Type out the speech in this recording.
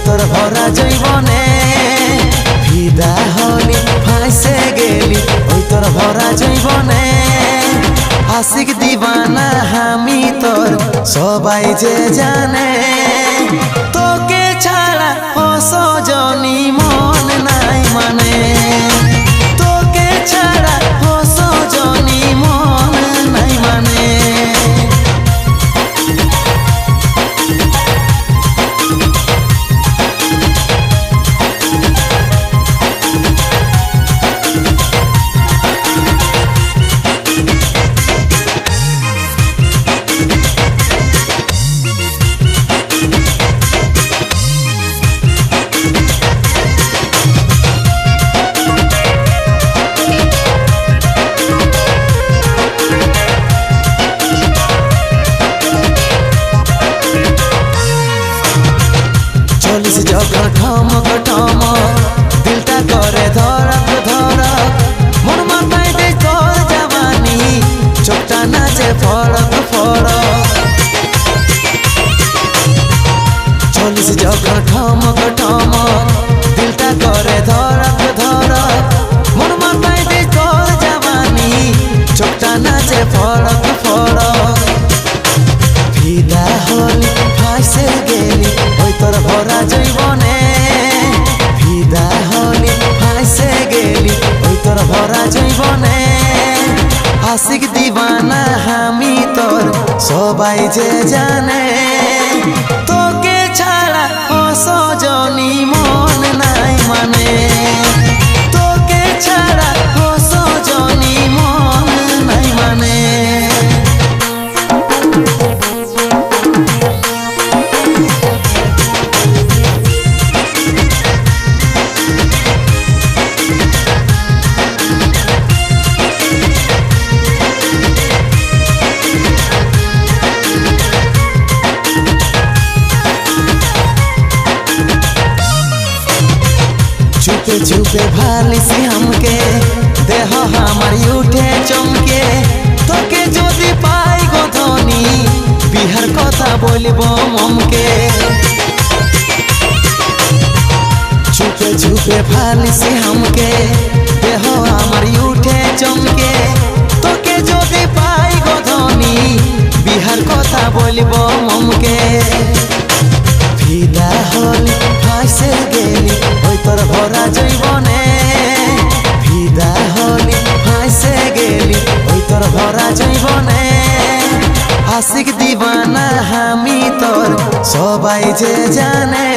তোর ভরা জৈবনে ভিদা হলি ফাঁসে গেলি ওই তোর ভরা জৈবনে আশিক দিবানা আমি তোর সবাই যে জানে তোকে ছাড়া সজনী মন নাই মানে তোকে ছাড়া সজনী মন নাই মানে যখন ঠমক ঠমক দিলটা করে ধরক ধরক মন মাথায় দে তোর জবানি চোখটা নাচে ফড়ক ফড়ক চলিস যখন ঠমক ঠমক দিলটা করে ধরক ধরক মন মাথায় দে তোর জবানি চোখটা নাচে ফড়ক ফড়ক ভিদা হলি ফাঁসে গেলি ওই তোর ভরা জৈবনে ভিদা হলি ফাঁসে গেলি ওই তোর ভরা জৈবনে আশিক দিবানা আমি তোর সবাই যে জানে তোকে ছাড়া সজনী মন নাই মানে তোকে ছাড়া সজনী মন নাই মানে चुपे चुपे भालिसी हमके देह हमार उठे चमके तोके जोदी पाई गो धनी बिहार कथा बोलबो ममके चुपे चुपे भालिसी हमके देह हमार उठे चमके तोके जोदी पाई गो धनी बिहार कथा बोलबो ममके ভিদা হলি ফাঁসে গেলি ওই তোর ভরা জৈবনে ভিদা হলি ফাঁসে গেলি ওই তোর ভরা জৈবনে আশিক দিবানা আমি তোর সবাই যে জানে